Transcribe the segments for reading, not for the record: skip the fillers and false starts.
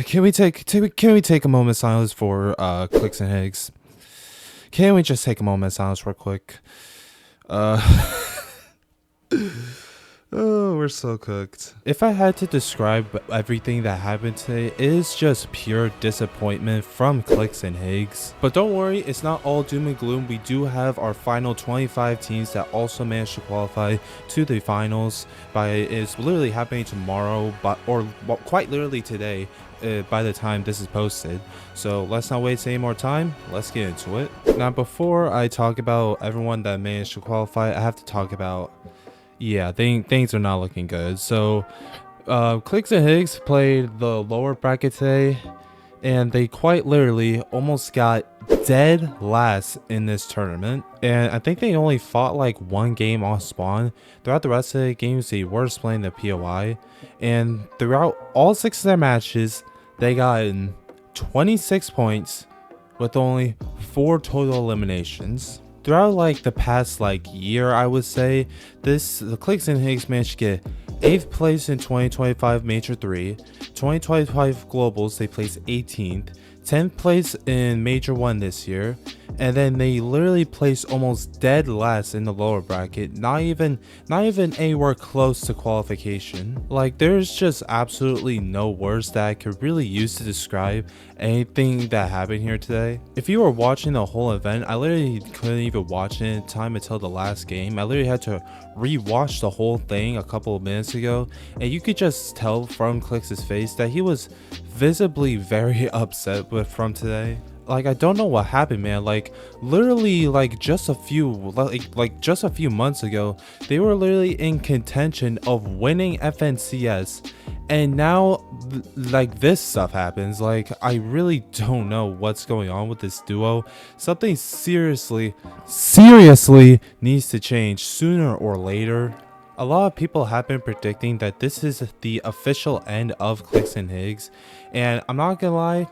Can we take a moment of silence for Clix and Higs? Can we just take a moment of silence real quick? Uh Oh, we're so cooked. If I had to describe everything that happened today, it is just pure disappointment from Clix and Higgs. But don't worry, it's not all doom and gloom. We do have our final 25 teams that also managed to qualify to the finals. It's literally happening tomorrow, quite literally today. By the time this is posted. So let's not waste any more time. Let's get into it. Now, before I talk about everyone that managed to qualify, I have to talk about, yeah, things are not looking good. So Clix and Higgs played the lower bracket today, and they quite literally almost got dead last in this tournament. And I think they only fought like one game on spawn. Throughout the rest of the games, they were playing the POI, and throughout all 6 of their matches, they got 26 points with only 4 total eliminations. Throughout like the past year, I would say, the Clix and Higgs managed to get 8th place in 2025 Major 3, 2025 Globals they placed 18th, 10th place in Major 1 this year, and then they literally placed almost dead last in the lower bracket, not even anywhere close to qualification. Like, there's just absolutely no words that I could really use to describe anything that happened here today. If you were watching the whole event, I literally couldn't even watch it in time until the last game. I literally had to re-watch the whole thing a couple of minutes ago, and you could just tell from Clix's face that he was visibly very upset from today. Like, I don't know what happened, man. Like, literally, just a few months ago, they were literally in contention of winning FNCS, and now this stuff happens. Like, I really don't know what's going on with this duo. Something seriously needs to change sooner or later. A lot of people have been predicting that this is the official end of Clix and Higgs, and I'm not gonna lie,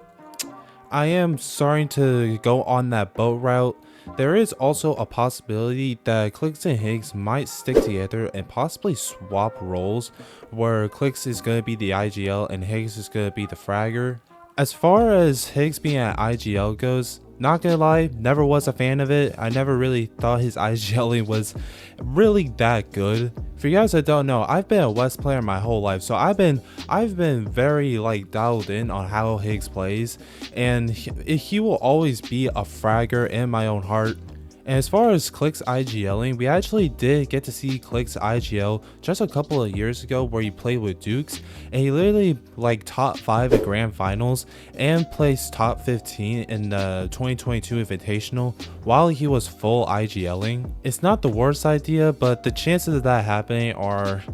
I am starting to go on that boat route. There is also a possibility that Clix and Higgs might stick together and possibly swap roles, where Clix is going to be the IGL and Higgs is going to be the fragger. As far as Higgs being at IGL goes, not gonna lie, never was a fan of it. I never really thought his IGLing was really that good. For you guys that don't know, I've been a West player my whole life, so I've been very dialed in on how Higgs plays, and he will always be a fragger in my own heart. And as far as Clix IGLing, we actually did get to see Clix IGL just a couple of years ago, where he played with Dukes, and he literally top 5 at Grand Finals and placed top 15 in the 2022 Invitational while he was full IGLing. It's not the worst idea, but the chances of that happening are,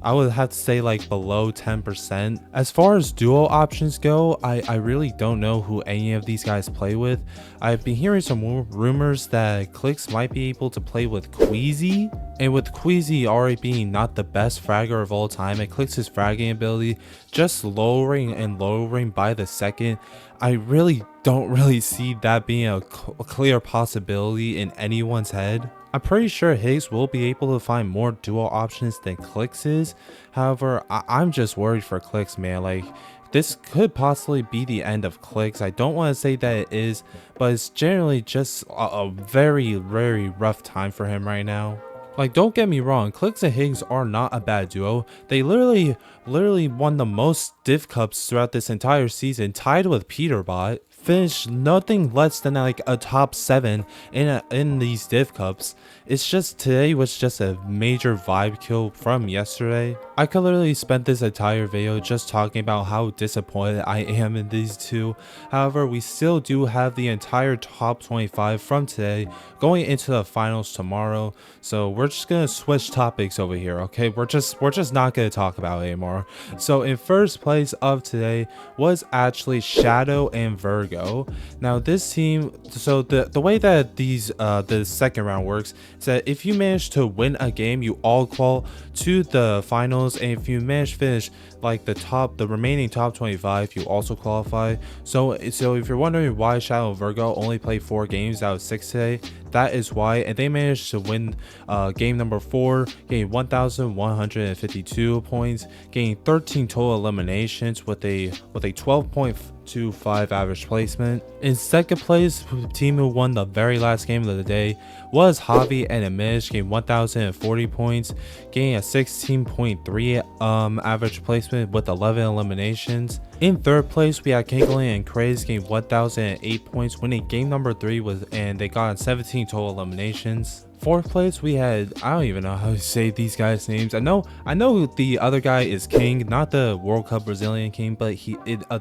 I would have to say, below 10%. As far as duo options go, I really don't know who any of these guys play with. I've been hearing some rumors that Clix might be able to play with Queasy, and with Queasy already being not the best fragger of all time, and Clix's fragging ability just lowering by the second, I really don't see that being a clear possibility in anyone's head. I'm pretty sure Higgs will be able to find more duo options than Clix is. However, I'm just worried for Clix, man. This could possibly be the end of Clix. I don't want to say that it is, but it's generally just a very, very rough time for him right now. Don't get me wrong, Clix and Higgs are not a bad duo. They literally won the most div cups throughout this entire season, tied with Peterbot. Finished nothing less than a top 7 in these div cups. It's just, today was just a major vibe kill from yesterday. I could literally spend this entire video just talking about how disappointed I am in these two. However, we still do have the entire top 25 from today going into the finals tomorrow. So we're just gonna switch topics over here, okay? We're just not gonna talk about it anymore. So in first place of today was actually Shadow and Virgo. Now this team, so the way that the second round works is that if you manage to win a game, you all qual to the finals, and if you manage to finish like the remaining top 25, you also qualify. So if you're wondering why Shadow and Virgo only played 4 games out of 6 today, that is why. And they managed to win game number 4, getting 1,152 points, getting 13 total eliminations with a 12.25 average placement. In second place, the team who won the very last game of the day was Javi and Amish, getting 1,040 points, getting a 16.3 average placement with 11 eliminations. In third place, we had Kinkley and Craze, getting 1,008 points, winning game number 3 and they got 17 total eliminations. Fourth place, we had, I don't even know how to say these guys' names. I know the other guy is King, not the World Cup Brazilian King, but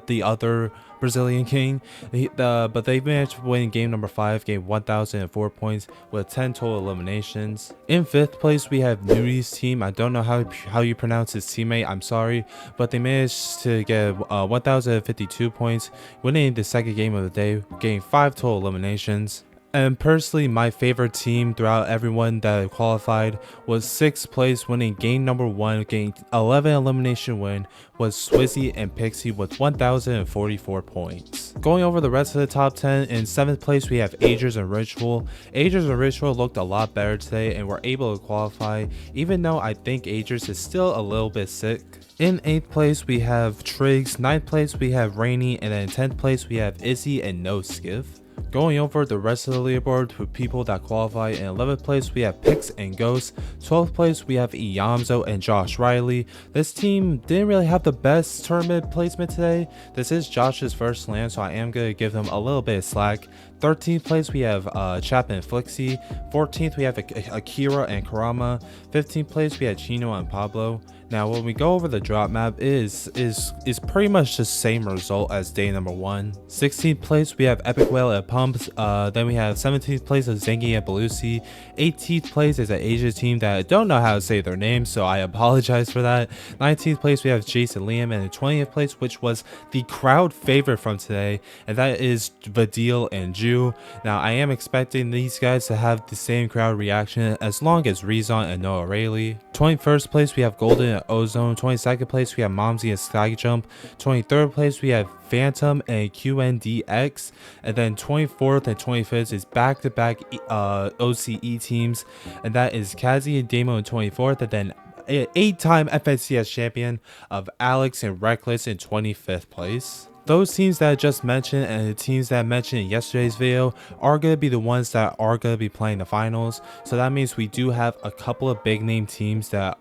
the other Brazilian King. But they managed to win game number 5, game 1,004 points with 10 total eliminations. In fifth place, we have Nudi's team. I don't know how you pronounce his teammate, I'm sorry, but they managed to get 1,052 points, winning the second game of the day, getting 5 total eliminations. And personally, my favorite team throughout everyone that qualified was 6th place, winning game number 1, getting 11 elimination win, was Swizzy and Pixie with 1,044 points. Going over the rest of the top 10, in 7th place we have Agers and Ritual. Agers and Ritual looked a lot better today and were able to qualify, even though I think Agers is still a little bit sick. In 8th place we have Triggs, 9th place we have Rainy, and then in 10th place we have Izzy and No Skiff. Going over the rest of the leaderboard for people that qualify, in 11th place we have Pix and Ghost, 12th place we have Iyamzo and Josh Riley. This team didn't really have the best tournament placement today. This is Josh's first LAN, so I am going to give them a little bit of slack. 13th place we have Chap and Flixie, 14th we have Akira and Karama, 15th place we have Chino and Pablo. Now when we go over the drop map, is pretty much the same result as day number 1. 16th place we have Epic Whale and Pumps, then we have 17th place of Zengi and Belusi, 18th place is an Asia team that I don't know how to say their names, so I apologize for that. 19th place we have Jason Liam, and in 20th place, which was the crowd favorite from today, and that is Vadil and Ju. Now I am expecting these guys to have the same crowd reaction as long as Rezon and Noah Rayleigh. 21st place we have Golden and Ozone, 22nd place we have Momsy and Skyjump, 23rd place we have Phantom and QNDX, and then 24th and 25th is back-to-back OCE teams, and that is Kazi and Damo in 24th, and then 8-time FNCS champion of Alex and Reckless in 25th place. Those teams that I just mentioned and the teams that I mentioned in yesterday's video are going to be the ones that are going to be playing the finals. So that means we do have a couple of big name teams that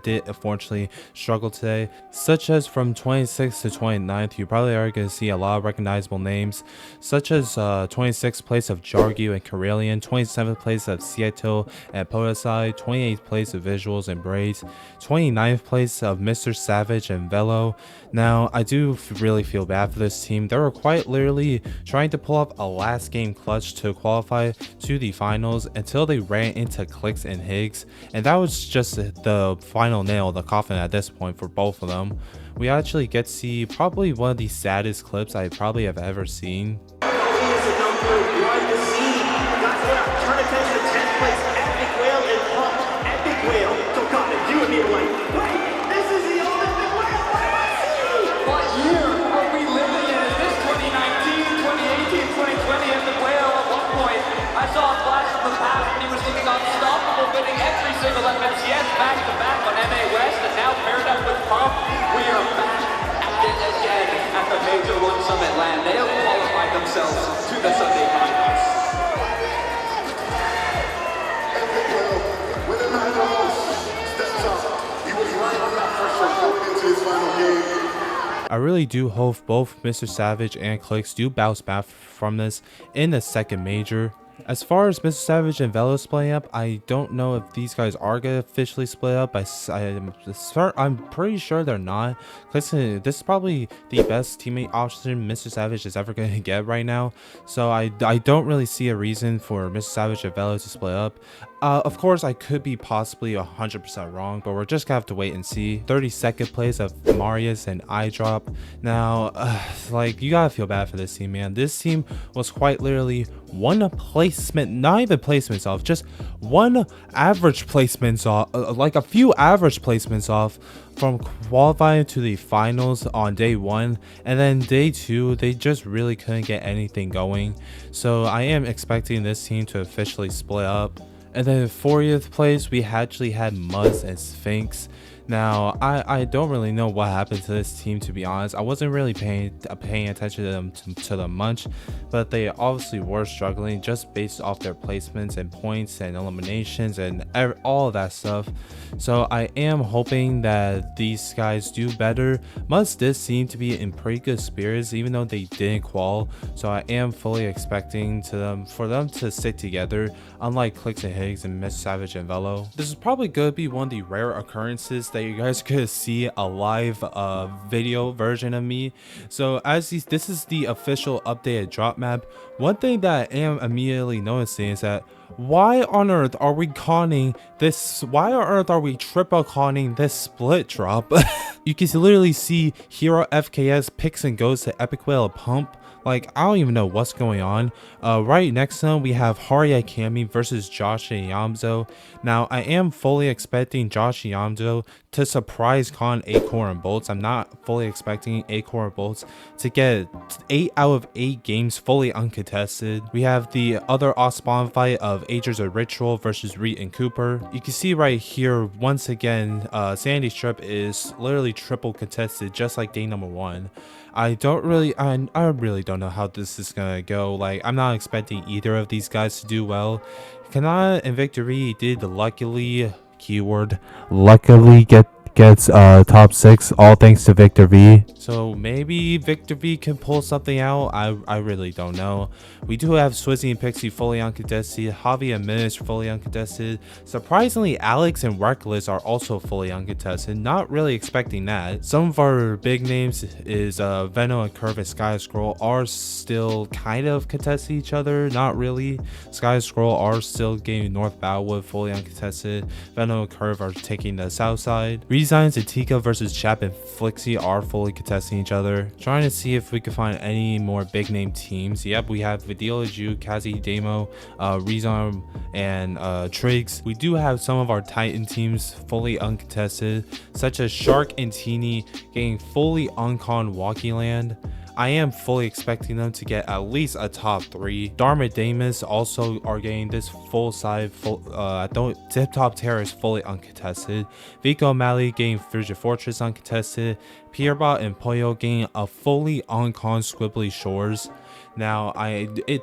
did unfortunately struggle today, such as from 26th to 29th. You probably are going to see a lot of recognizable names, such as 26th place of Jargu and Karelian, 27th place of Sieto and Podasai, 28th place of Visuals and Braids, 29th place of Mr. Savage and Velo. Now I do really feel bad for this team. They were quite literally trying to pull up a last game clutch to qualify to the finals until they ran into Clix and Higgs, and that was just the final nail in the coffin at this point for both of them. We actually get to see probably one of the saddest clips I probably have ever seen. I saw a flash from the past and he was looking unstoppable, winning every single FNCS back-to-back on MA West, and now paired up with Pump. We are back at it again at the Major 1 Summit Lan. They have qualified themselves to the Sunday Finals. Epic Will, with a man steps up. He was right on that pressure going into his final game. I really do hope both Mr. Savage and Clix do bounce back from this in the second major. As far as Mr. Savage and Velo splitting up, I don't know if these guys are going to officially split up. I'm pretty sure they're not. This is probably the best teammate option Mr. Savage is ever going to get right now. So I don't really see a reason for Mr. Savage and Velo to split up. Of course, I could be possibly 100% wrong, but we're just gonna have to wait and see. 32nd place of Marius and iDrop. Now, like, you gotta feel bad for this team, man. This team was quite literally one placement, not even placements off, just one average placements off, like a few average placements off from qualifying to the finals on day 1, and then day 2 they just really couldn't get anything going. So I am expecting this team to officially split up. And then 40th place, we actually had Muzz and Sphinx. Now, I don't really know what happened to this team, to be honest. I wasn't really paying attention to them much, but they obviously were struggling just based off their placements and points and eliminations and all of that stuff. So I am hoping that these guys do better. Muzz did seem to be in pretty good spirits, even though they didn't qual. So I am fully expecting for them to stick together, unlike Clix and Higgs and Miss Savage and Velo. This is probably going to be one of the rare occurrences that you guys could see a live video version of me. So as this is the official updated drop map, one thing that I am immediately noticing is that why on earth are we conning this? Why on earth are we triple conning this split drop? You can literally see Hero FKS picks and goes to Epic Whale Pump. Like, I don't even know what's going on. Right next to him, we have Hari Akami versus Josh and Yamzo. Now, I am fully expecting Josh and Yamzo to surprise con Acorn and Bolts. I'm not fully expecting Acorn and Bolts to get 8 out of 8 games fully uncontested. We have the other Ospawn fight of Agers of Ritual versus Reed and Cooper. You can see right here, once again, Sandy Strip is literally triple contested, just like day number 1. I really don't know how this is gonna go. Like, I'm not expecting either of these guys to do well. Kanata and Victory did luckily, keyword luckily, gets top 6, all thanks to Victor V. So maybe Victor V can pull something out. I really don't know. We do have Swizzy and Pixie fully uncontested, Javi and Menace fully uncontested. Surprisingly, Alex and Reckless are also fully uncontested. Not really expecting that. Some of our big names is Veno and Curve and Sky Scroll are still kind of contesting each other. Not really. Sky Scroll are still getting North Battlewood fully uncontested. Veno and Curve are taking the south side. Resigns and Tika versus Chap and Flixie are fully contesting each other. Trying to see if we can find any more big name teams. Yep, we have Vidila Ju, Kazi Demo, Rezarm, and Triggs. We do have some of our Titan teams fully uncontested, such as Shark and Teeny getting fully uncon Walkie Land. I am fully expecting them to get at least a top 3. Dharma Damus also are getting this full side, Tip Top Terror is fully uncontested. Vico Mali getting Frigid Fortress uncontested. Pierbot and Poyo getting a fully uncon Squibbly Shores. Now,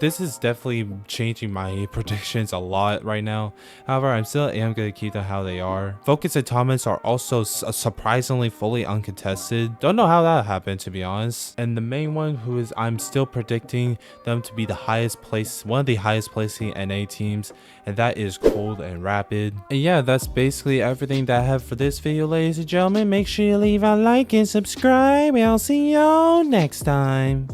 this is definitely changing my predictions a lot right now. However, I'm still going to keep them how they are. Focus and Thomas are also surprisingly fully uncontested. Don't know how that happened, to be honest. And the main one who is I'm still predicting them to be the highest place, one of the highest placing NA teams, and that is Cold and Rapid. And yeah, that's basically everything that I have for this video, ladies and gentlemen. Make sure you leave a like and subscribe, and I'll see y'all next time.